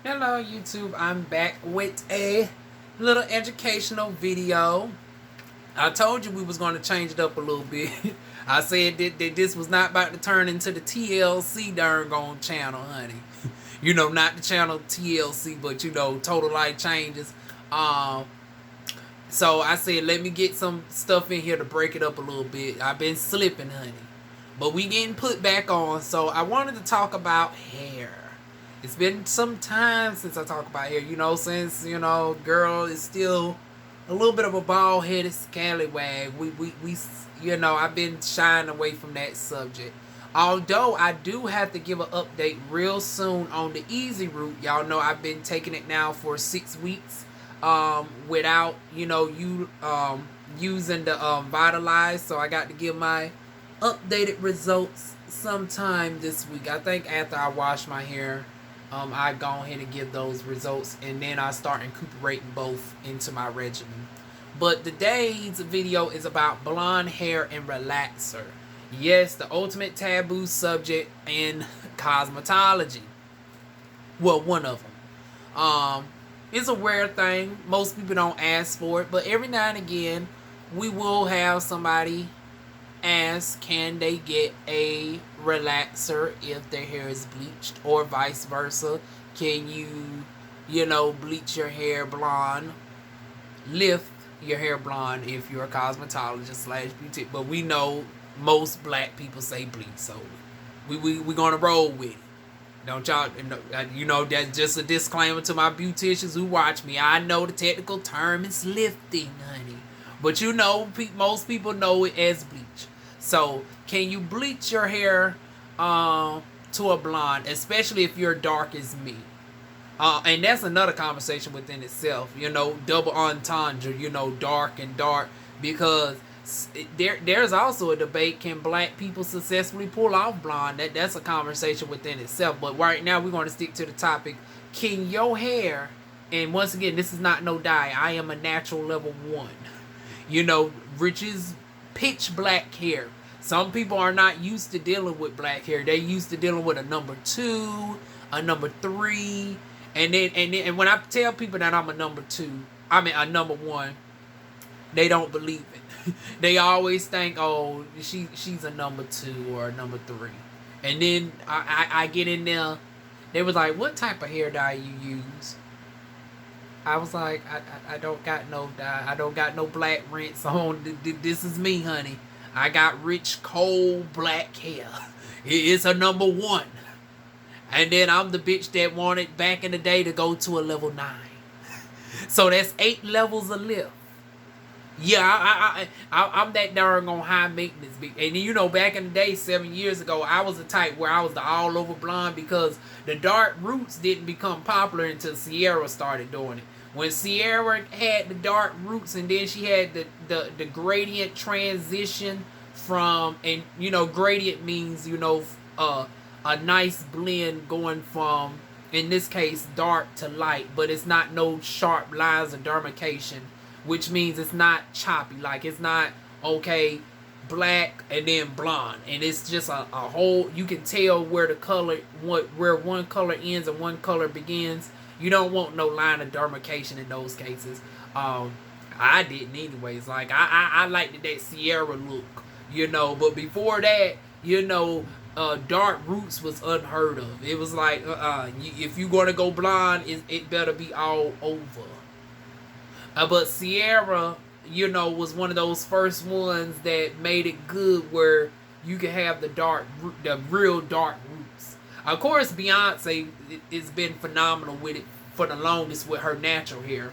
Hello YouTube, I'm back with a little educational video. I told you we was going to change it up a little bit. I said that this was not about to turn into the TLC darn on channel, honey. Not the channel TLC, but Total Life Changes. Um, so I said, let me get some stuff in here to break it up a little bit. I've been slipping, honey. But we getting put back on. So I wanted to talk about hair. It's been some time since I talk about hair, since, girl is still a little bit of a bald-headed scallywag. I've been shying away from that subject. Although I do have to give an update real soon on the easy route. Y'all know I've been taking it now for 6 weeks without, using the Vitalize. So I got to give my updated results sometime this week. I think after I wash my hair, I go ahead and give those results, and then I start incorporating both into my regimen. But today's video is about blonde hair and relaxer. Yes, the ultimate taboo subject in cosmetology. Well, one of them. It's a rare thing. Most people don't ask for it, but every now and again, we will have somebody ask, can they get a relaxer if their hair is bleached, or vice versa? Can you, bleach your hair blonde, lift your hair blonde if you're a cosmetologist / beauty? But we know most black people say bleach, so we gonna roll with it. Don't y'all, that's just a disclaimer to my beauticians who watch me. I know the technical term is lifting, honey, but most people know it as bleach. So, can you bleach your hair to a blonde, especially if you're dark as me? And that's another conversation within itself. Double entendre. Dark and dark, because there's also a debate: can black people successfully pull off blonde? That's a conversation within itself. But right now, we're going to stick to the topic: can your hair? And once again, this is not no dye. I am a natural level 1. Rich's pitch black hair. Some people are not used to dealing with black hair. They used to dealing with a number 2, a number 3, and when I tell people that I'm a number 2, I mean a number 1, they don't believe it. They always think, oh, she's a number 2 or a number 3, and then I get in there. They was like, what type of hair dye you use? I was like, I don't got no dye. I don't got no black rinse on. This is me, honey. I got rich, cold black hair. It's a number 1. And then I'm the bitch that wanted back in the day to go to a level 9. So that's 8 levels of lift. Yeah, I'm that darn on high maintenance. And back in the day, 7 years ago, I was the type where I was the all over blonde, because the dark roots didn't become popular until Sierra started doing it. When Sierra had the dark roots, and then she had the gradient transition from, and gradient means a nice blend going from, in this case, dark to light, but it's not no sharp lines of demarcation, which means it's not choppy. Like, it's not, okay, black and then blonde, and it's just a whole, you can tell where the color, where one color ends and one color begins. You don't want no line of demarcation in those cases. I didn't anyways. Like, I liked that Sierra look, but before that, dark roots was unheard of. It was like, if you gonna go blonde, it better be all over. But Sierra, was one of those first ones that made it good, where you could have the real dark roots. Of course, Beyonce has been phenomenal with it for the longest with her natural hair.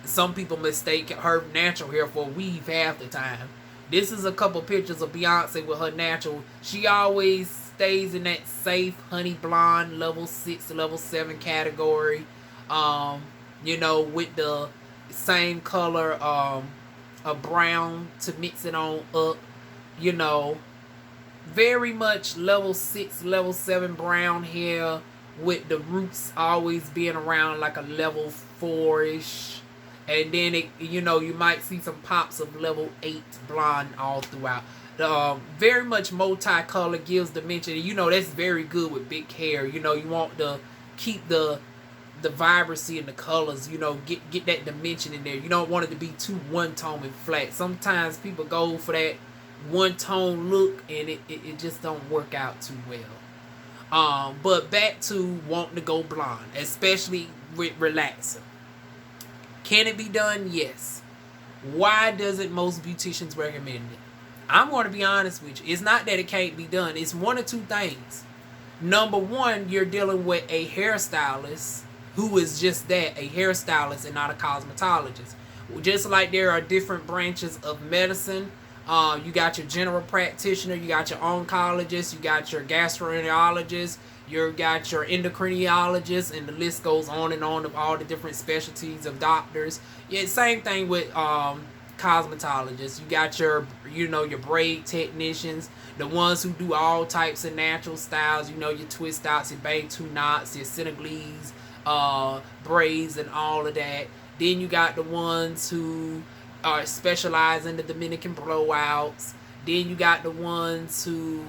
Some people mistake her natural hair for weave half the time. This is a couple pictures of Beyonce with her natural. She always stays in that safe honey blonde level 6, level 7 category. With the same color a brown to mix it on up. Very much level 6, level 7 brown hair, with the roots always being around like a level 4-ish. And then you might see some pops of level 8 blonde all throughout. Very much multicolor, gives dimension. That's very good with big hair. You want to keep the the vibrancy and the colors, you know, get that dimension in there. You don't want it to be too one tone and flat. Sometimes people go for that one tone look and it just don't work out too well. But back to wanting to go blonde, especially with relaxer. Can it be done? Yes. Why doesn't most beauticians recommend it? I'm going to be honest with you. It's not that it can't be done. It's one or two things. Number one, you're dealing with a hairstylist who is just that, a hairstylist and not a cosmetologist. Just like there are different branches of medicine. You got your general practitioner, you got your oncologist, you got your gastroenterologist, you got your endocrinologist, and the list goes on and on of all the different specialties of doctors. Yeah, same thing with cosmetologists. You got your, you know, your braid technicians, the ones who do all types of natural styles, you know, your twist outs, your Bantu knots, your Senegalese braids and all of that. Then you got the ones who specialize in the Dominican blowouts. Then you got the ones who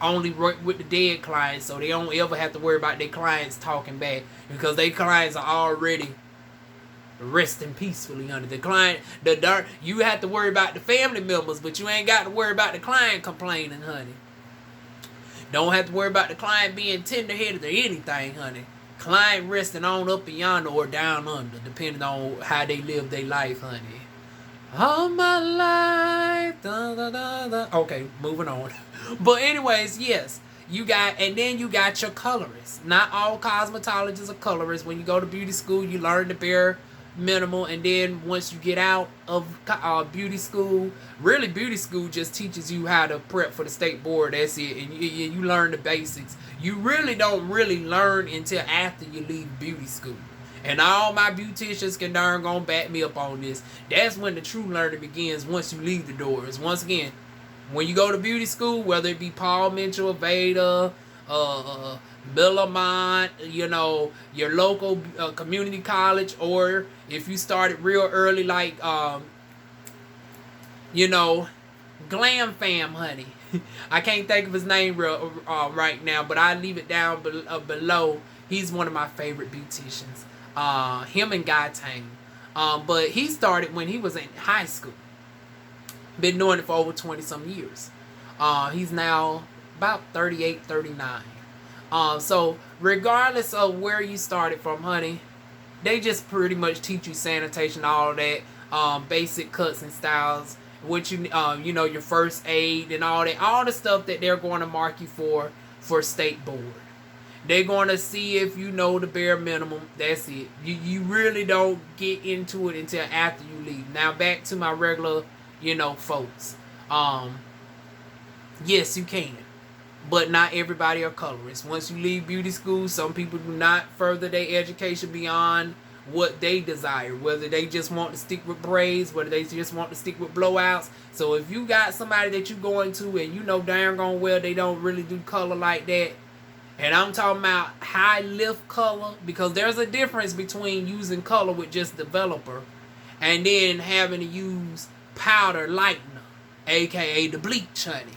only work with the dead clients, so they don't ever have to worry about their clients talking back, because their clients are already resting peacefully under the client. You have to worry about the family members, but you ain't got to worry about the client complaining, honey. Don't have to worry about the client being tender-headed or anything, honey. Client resting on up and yonder or down under, depending on how they live their life, honey. All my life, da, da, da, da. Okay, moving on. But anyways, yes, you got, and then you got your colorists. Not all cosmetologists are colorists. When you go to beauty school, you learn the bare minimal, and then once you get out of beauty school, really beauty school just teaches you how to prep for the state board. That's it, and you learn the basics. You really don't really learn until after you leave beauty school. And all my beauticians can darn gonna back me up on this. That's when the true learning begins, once you leave the doors. Once again, when you go to beauty school, whether it be Paul Mitchell, Aveda, Bellamont, you know, your local community college, or if you started real early, like, you know, Glam Fam, honey. I can't think of his name right now, but I leave it down below. He's one of my favorite beauticians. Him and Guy Tang. But he started when he was in high school. Been doing it for over 20 some years. He's now about 38, 39. So regardless of where you started from, honey, they just pretty much teach you sanitation, all of that, basic cuts and styles, what you know, your first aid and all that, all the stuff that they're going to mark you for state board. They're going to see if you know the bare minimum. That's it. You really don't get into it until after you leave. Now back to my regular, you know, folks. Yes, you can. But not everybody are colorists. Once you leave beauty school, some people do not further their education beyond what they desire. Whether they just want to stick with braids, whether they just want to stick with blowouts. So if you got somebody that you going to and you know darn gone well they don't really do color like that, and I'm talking about high lift color, because there's a difference between using color with just developer and then having to use powder lightener, aka the bleach, honey.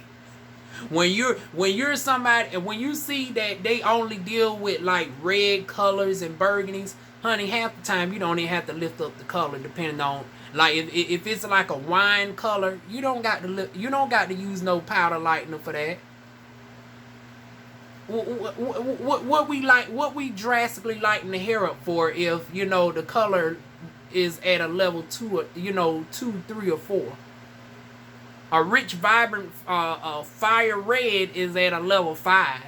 When you're somebody, and when you see that they only deal with like red colors and burgundies, honey, half the time you don't even have to lift up the color, depending on, like, if it's like a wine color, you don't got to use no powder lightener for that. What we drastically lighten the hair up for, if you know the color is at a level 2, you know, 2, 3, or 4. A rich, vibrant fire red is at a level 5.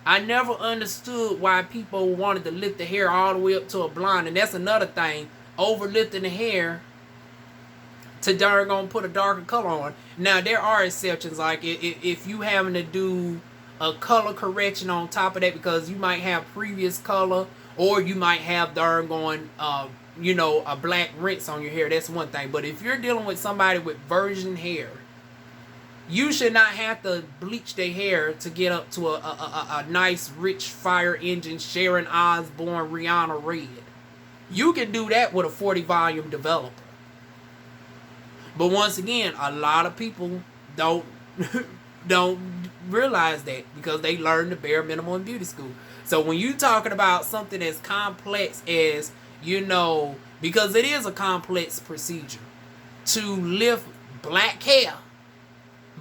I never understood why people wanted to lift the hair all the way up to a blonde, and that's another thing, over lifting the hair to darn gonna put a darker color on. Now there are exceptions, like if you having to do a color correction on top of that, because you might have previous color, or you might have darn going you know, a black rinse on your hair. That's one thing. But if you're dealing with somebody with virgin hair, you should not have to bleach their hair to get up to a nice rich fire engine Sharon Osbourne Rihanna red. You can do that with a 40 volume developer. But once again, a lot of people don't realize that, because they learn the bare minimum in beauty school. So when you talking about something as complex as, because it is a complex procedure to lift black hair,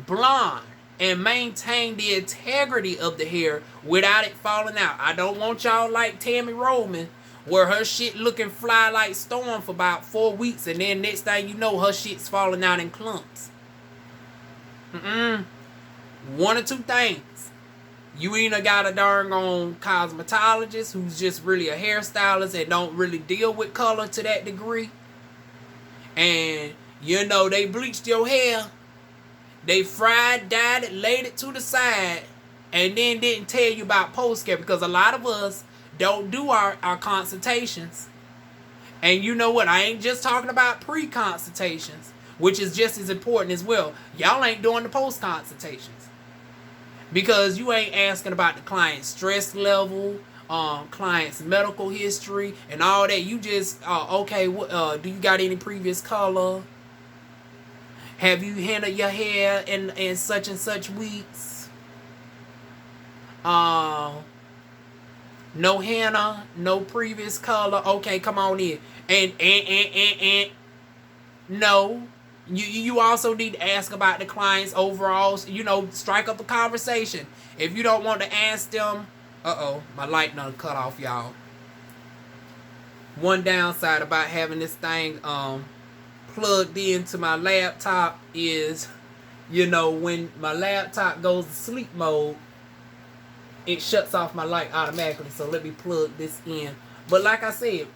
blonde, and maintain the integrity of the hair without it falling out. I don't want y'all like Tammy Roman, where her shit looking fly like Storm for about 4 weeks, and then next thing you know, her shit's falling out in clumps. One or two things. You either got a darn on cosmetologist who's just really a hairstylist and don't really deal with color to that degree. And, they bleached your hair. They fried, dyed it, laid it to the side, and then didn't tell you about post-care, because a lot of us don't do our consultations. And you know what? I ain't just talking about pre-consultations, which is just as important as well. Y'all ain't doing the post-consultations. Because you ain't asking about the client's stress level, client's medical history, and all that. You just, okay, do you got any previous color? Have you hennaed your hair in such and such weeks? No henna, no previous color. Okay, come on in. And no. You also need to ask about the client's overall, strike up a conversation. If you don't want to ask them, my light done cut off, y'all. One downside about having this thing plugged into my laptop is, when my laptop goes to sleep mode, it shuts off my light automatically. So let me plug this in. But like I said,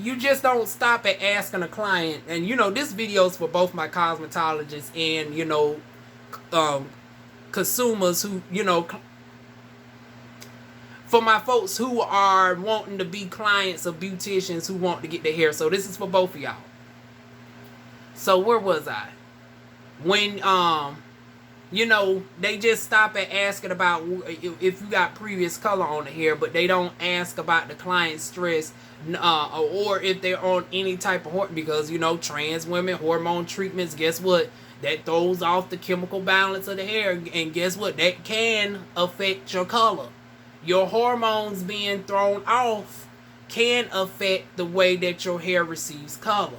you just don't stop at asking a client. And this video is for both my cosmetologists and consumers who, for my folks who are wanting to be clients of beauticians who want to get their hair. So this is for both of y'all. So where was I? When they just stop at asking about if you got previous color on the hair, but they don't ask about the client's stress, or if they're on any type of because trans women, hormone treatments, guess what, that throws off the chemical balance of the hair, and guess what, that can affect your color. Your hormones being thrown off can affect the way that your hair receives color.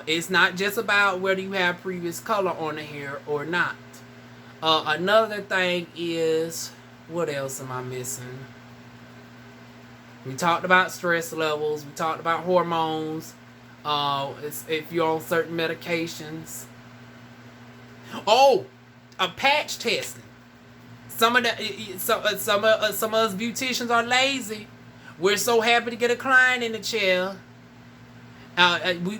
It's not just about whether you have previous color on the hair or not. Another thing is, what else am I missing? We talked about stress levels. We talked about hormones. If you're on certain medications. Oh, a patch testing. Some of us beauticians are lazy. We're so happy to get a client in the chair.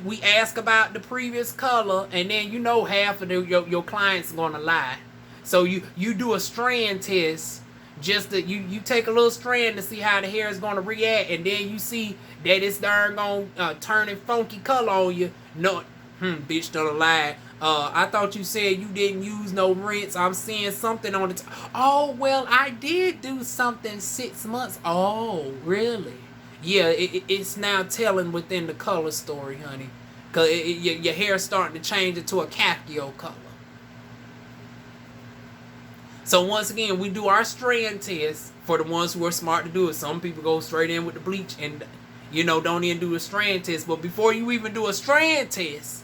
We ask about the previous color, and then half of your clients are gonna lie. So you do a strand test, just that you take a little strand to see how the hair is gonna react, and then you see that it's darn gonna turn a funky color on you. No, bitch done lie. I thought you said you didn't use no rinse. I'm seeing something on the oh, well, I did do something 6 months. Oh, really? Yeah, it's now telling within the color story, honey. Because your hair's starting to change into a khaki color. So once again, we do our strand test for the ones who are smart to do it. Some people go straight in with the bleach and, don't even do a strand test. But before you even do a strand test,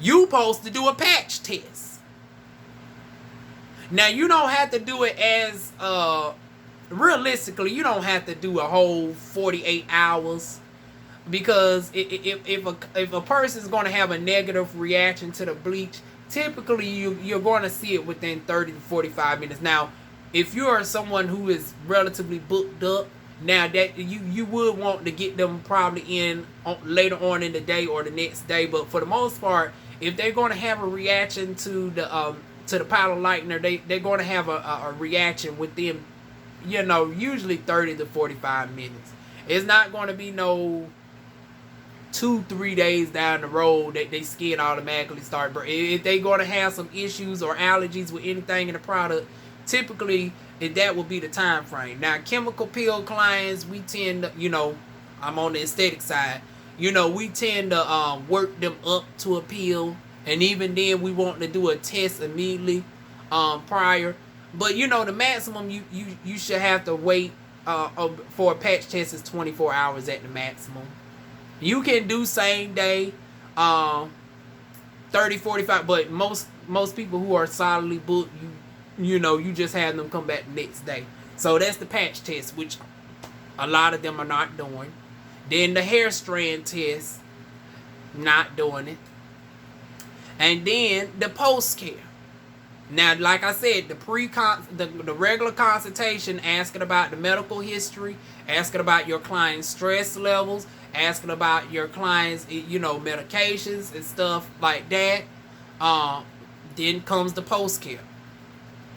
you supposed to do a patch test. Now, you don't have to do it as, realistically, you don't have to do a whole 48 hours. Because if a person's going to have a negative reaction to the bleach, typically you're going to see it within 30 to 45 minutes. Now, if you're someone who is relatively booked up, now that you would want to get them probably in later on in the day or the next day. But for the most part, if they're going to have a reaction to the powder lightener, they're going to have a reaction within, usually 30 to 45 minutes. It's not going to be no 2-3 days down the road that they skin automatically start burning. If they're going to have some issues or allergies with anything in the product, typically that will be the time frame. Now, chemical peel clients, we tend to, I'm on the aesthetic side, we tend to work them up to a peel, and even then we want to do a test immediately prior. But you know, the maximum you should have to wait for a patch test is 24 hours at the maximum. You can do same day, 30, 45, but most people who are solidly booked, you know, you just have them come back the next day. So that's the patch test, which a lot of them are not doing. Then the hair strand test, not doing it. And then the post care. Now, like I said, the regular consultation, asking about the medical history, asking about your client's stress levels, asking about your client's, you know, medications and stuff like that. Then comes the post care.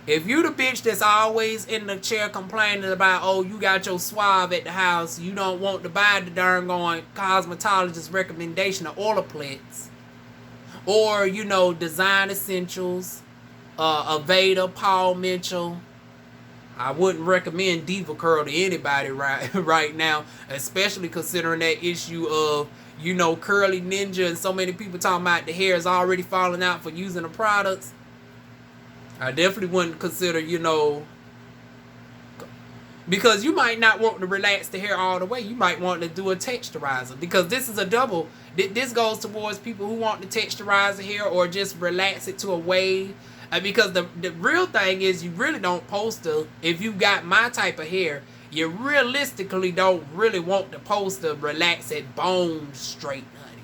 If you the bitch that's always in the chair complaining about, oh, you got your swab at the house, you don't want to buy the darn going cosmetologist recommendation of Olaplex, or, you know, Design Essentials, Aveda, Paul Mitchell. I wouldn't recommend Diva Curl to anybody right now, especially considering that issue of, you know, Curly Ninja and so many people talking about the hair is already falling out for using the products. I definitely wouldn't consider, you know, because you might not want to relax the hair all the way. You might want to do a texturizer, because this is a double. This goes towards people who want to texturize the hair or just relax it to a wave. Because the real thing is, you really don't post to, if you got my type of hair, you realistically don't really want to post to relax it bone straight, honey.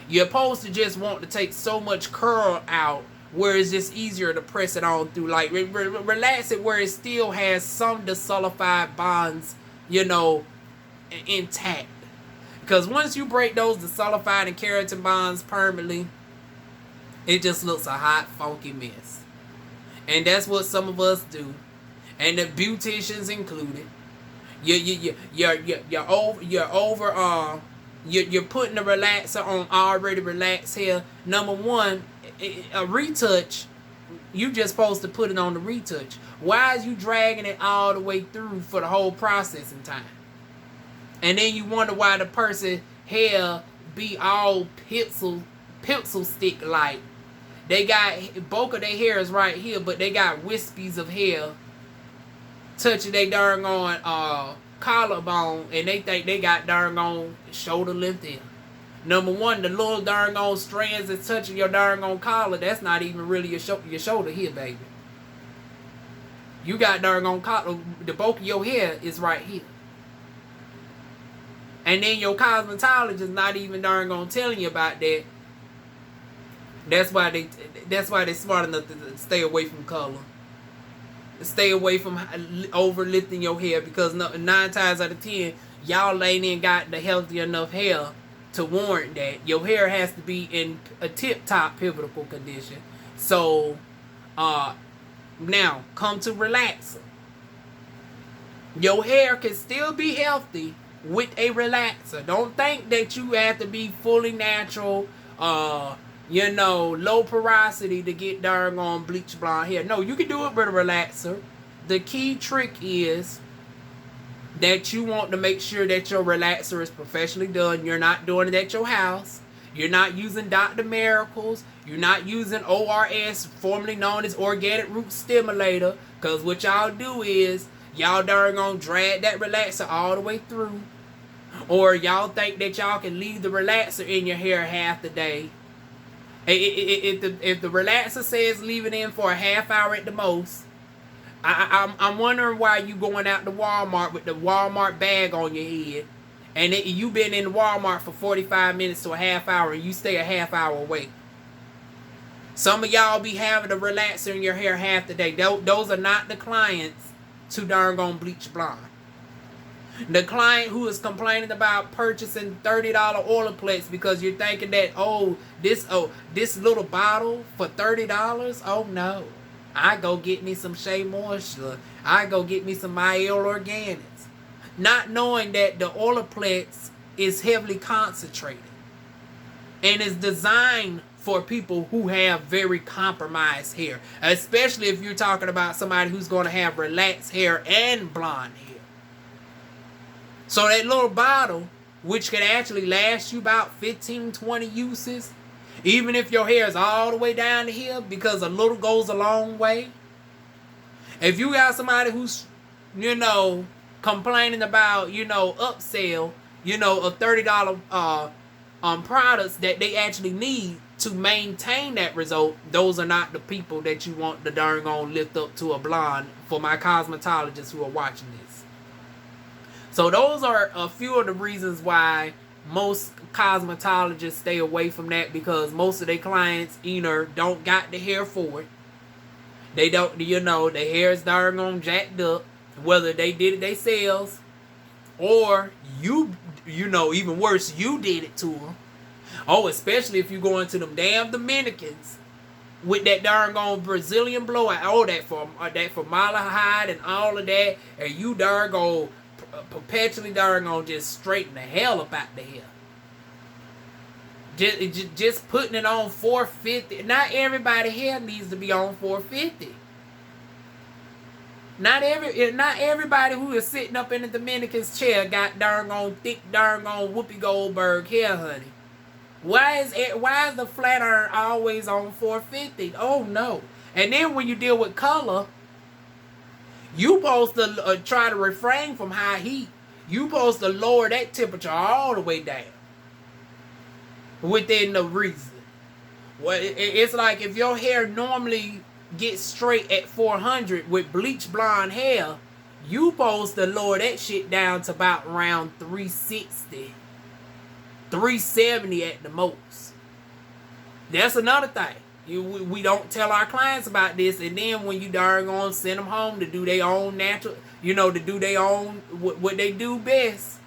You're supposed to just want to take so much curl out where it's just easier to press it on through. Like, relax it where it still has some desulfified bonds, you know, intact. Because once you break those desulfified and keratin bonds permanently, it just looks a hot, funky mess. And that's what some of us do. And the beauticians included. You're putting the relaxer on already relaxed hair. Number one, a retouch, you just supposed to put it on the retouch. Why is you dragging it all the way through for the whole processing time? And then you wonder why the person hair be all pencil stick like. They got bulk of their hair is right here, but they got wispies of hair touching they darn on collarbone, and they think they got darn on shoulder length hair. Number one, the little darn on strands that's touching your darn on collar, that's not even really your shoulder here, baby. You got darn on collar, the bulk of your hair is right here. And then your cosmetologist not even darn on telling you about that. That's why they smart enough to stay away from color. Stay away from overlifting your hair, because 9 times out of 10, y'all ain't got the healthy enough hair to warrant that. Your hair has to be in a tip-top pivotal condition. So, now, come to relaxer. Your hair can still be healthy with a relaxer. Don't think that you have to be fully natural, you know, low porosity to get darn on bleach blonde hair. No, you can do it with a relaxer. The key trick is that you want to make sure that your relaxer is professionally done. You're not doing it at your house. You're not using Dr. Miracles. You're not using ORS, formerly known as Organic Root Stimulator. Because what y'all do is, y'all darn gonna drag that relaxer all the way through. Or y'all think that y'all can leave the relaxer in your hair half the day. If the relaxer says leave it in for a half hour at the most, I'm wondering why you going out to Walmart with the Walmart bag on your head, and you been in Walmart for 45 minutes to a half hour, and you stay a half hour away. Some of y'all be having a relaxer in your hair half the day. Those are not the clients to darn gone bleach blonde. The client who is complaining about purchasing $30 Olaplex because you're thinking that, this little bottle for $30, oh no. I go get me some Shea Moisture. I go get me some Mielle Organics. Not knowing that the Olaplex is heavily concentrated and is designed for people who have very compromised hair. Especially if you're talking about somebody who's going to have relaxed hair and blonde hair. So that little bottle, which can actually last you about 15, 20 uses, even if your hair is all the way down to here, because a little goes a long way. If you got somebody who's, complaining about, upsell, of $30 products that they actually need to maintain that result, those are not the people that you want to darn on lift up to a blonde for my cosmetologists who are watching this. So those are a few of the reasons why most cosmetologists stay away from that, because most of their clients either don't got the hair for it. They don't, the hair is darn on jacked up, whether they did it themselves or even worse, you did it to them. Oh, especially if you go into them damn Dominicans with that darn on Brazilian blowout, all that formaldehyde and all of that, and you darn on perpetually darn on just straighten the hell up out the hair. Just putting it on 450. Not everybody hair needs to be on 450. Not everybody who is sitting up in the Dominican's chair got darn on thick darn on Whoopi Goldberg hair, honey. Why is the flat iron always on 450? Oh no. And then when you deal with color, you supposed to try to refrain from high heat. You supposed to lower that temperature all the way down within the reason. Well, it's like if your hair normally gets straight at 400 with bleach blonde hair, you supposed to lower that shit down to about around 360, 370 at the most. That's another thing. We don't tell our clients about this, and then when you darn on send them home to do their own natural, to do their own what they do best.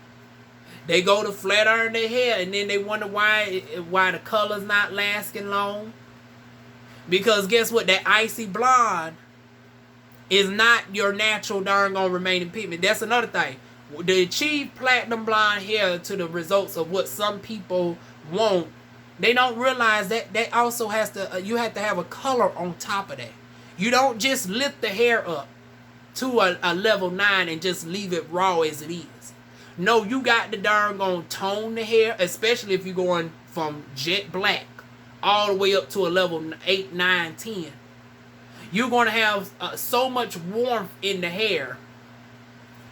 They go to flat iron their hair, and then they wonder why the color's not lasting long. Because guess what? That icy blonde is not your natural darn on remaining pigment. That's another thing. To achieve platinum blonde hair to the results of what some people want, they don't realize that also has to, you have to have a color on top of that. You don't just lift the hair up to a level 9 and just leave it raw as it is. No, you got to darn gonna tone the hair, especially if you're going from jet black all the way up to a level 8, 9, 10. You're going to have so much warmth in the hair.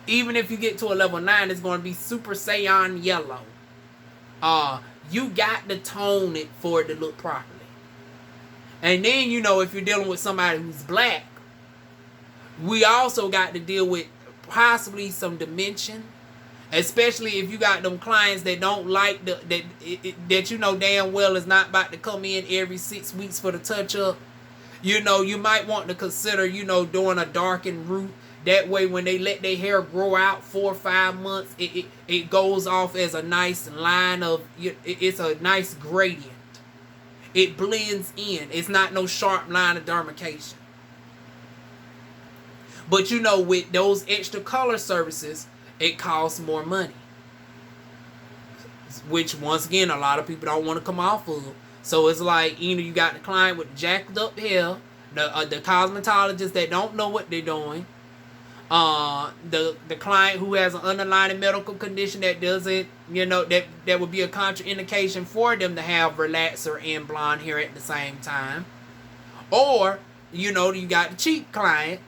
Even if you get to a level 9, it's going to be Super Saiyan yellow. You got to tone it for it to look properly. And then, if you're dealing with somebody who's black, we also got to deal with possibly some dimension. Especially if you got them clients that don't like that you know damn well is not about to come in every 6 weeks for the touch-up. You might want to consider, doing a darkened root. That way, when they let their hair grow out 4 or 5 months, it goes off as a nice line of, it's a nice gradient. It blends in. It's not no sharp line of demarcation. But with those extra color services, it costs more money. Which, once again, a lot of people don't want to come off of. So it's like, you got the client with jacked up hair, the cosmetologist that don't know what they're doing, the client who has an underlying medical condition that doesn't, that would be a contraindication for them to have relaxer and blonde hair at the same time. Or, you got the cheap client,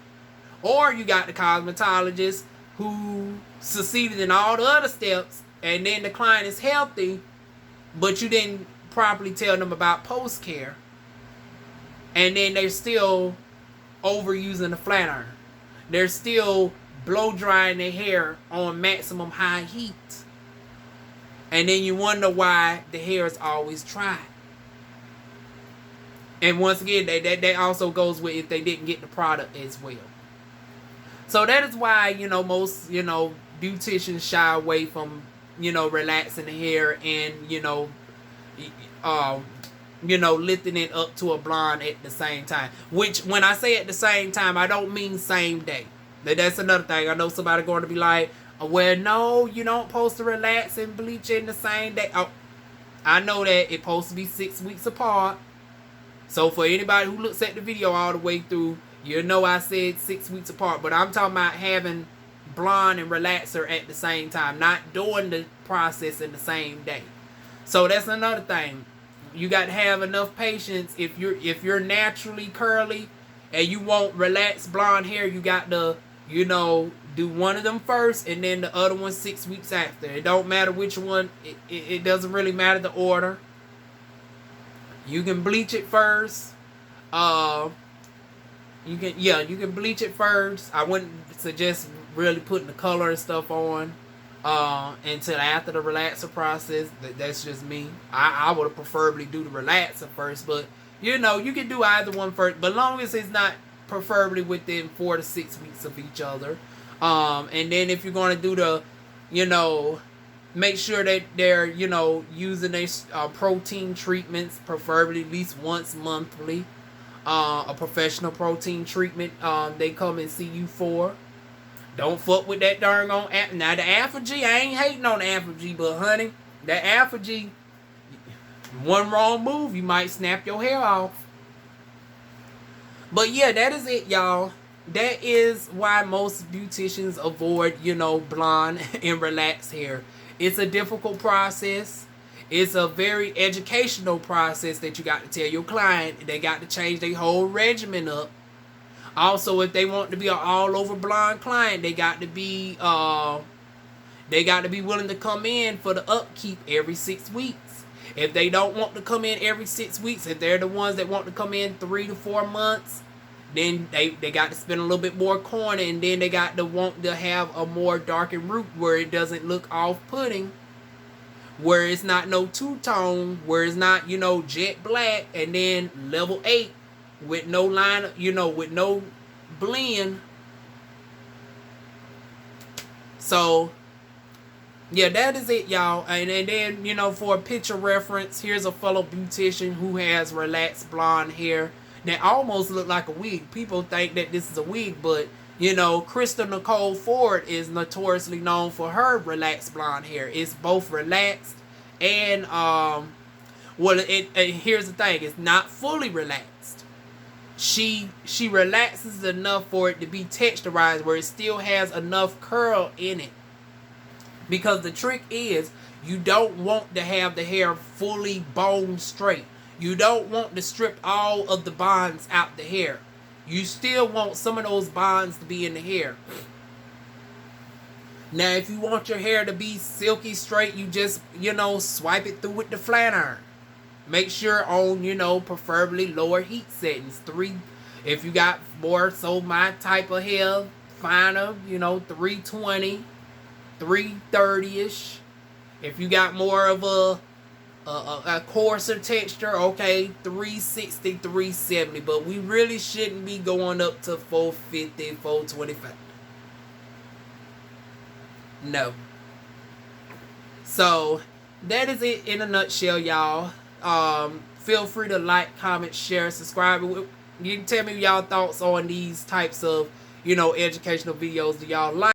or you got the cosmetologist who succeeded in all the other steps, and then the client is healthy, but you didn't properly tell them about post care, and then they're still overusing the flat iron. They're still blow drying their hair on maximum high heat, and then you wonder why the hair is always dry. And once again, that also goes with if they didn't get the product as well. So that is why, most, beauticians shy away from, relaxing the hair and, lifting it up to a blonde at the same time. Which, when I say at the same time, I don't mean same day. That's another thing. I know somebody going to be like, well, no, you don't supposed to relax and bleach in the same day. Oh, I know that it's supposed to be 6 weeks apart. So for anybody who looks at the video all the way through, I said 6 weeks apart, but I'm talking about having blonde and relaxer at the same time, not doing the process in the same day. So that's another thing. You got to have enough patience. If you're naturally curly, and you want relaxed blonde hair, you got to, you know, do one of them first and then the other one 6 weeks after. It don't matter which one. It doesn't really matter the order. You can bleach it first. You can bleach it first. I wouldn't suggest really putting the color and stuff on until after the relaxer process. That's just me. I would preferably do the relaxer first, but you know, you can do either one first, but long as it's not preferably within 4 to 6 weeks of each other. And then if you're going to do the, you know, make sure that they're, you know, using their protein treatments, preferably at least once monthly. A professional protein treatment they come and see you for. Don't fuck with that darn on app. Now the Alpha G, I ain't hating on the Alpha G, but honey, that Alpha G, one wrong move, you might snap your hair off. But yeah, that is it, y'all. That is why most beauticians avoid, you know, blonde and relaxed hair. It's a difficult process. It's a very educational process that you got to tell your client. They got to change their whole regimen up. Also, if they want to be an all-over blonde client, they got to be willing to come in for the upkeep every 6 weeks. If they don't want to come in every 6 weeks, if they're the ones that want to come in 3 to 4 months, then they got to spend a little bit more coin, and then they got to want to have a more darkened root where it doesn't look off-putting, where it's not no two-tone, where it's not, you know, jet black, and then level 8 with no line, you know, with no blend. So yeah, that is it, y'all. And then, you know, for a picture reference, here's a fellow beautician who has relaxed blonde hair that almost look like a wig. People think that this is a wig, but you know, Crystal Nicole Ford is notoriously known for her relaxed blonde hair. It's both relaxed and here's the thing, it's not fully relaxed. She relaxes enough for it to be texturized where it still has enough curl in it. Because the trick is, you don't want to have the hair fully bone straight. You don't want to strip all of the bonds out the hair. You still want some of those bonds to be in the hair. Now, if you want your hair to be silky straight, you just, you know, swipe it through with the flat iron. Make sure on, you know, preferably lower heat settings. 3, if you got more so my type of hair, finer, you know, 320, 330-ish. If you got more of a coarser texture, okay, 360, 370, but we really shouldn't be going up to 450, 425. No. So that is it in a nutshell, y'all. Feel free to like, comment, share, subscribe. You can tell me y'all thoughts on these types of, you know, educational videos. Do y'all like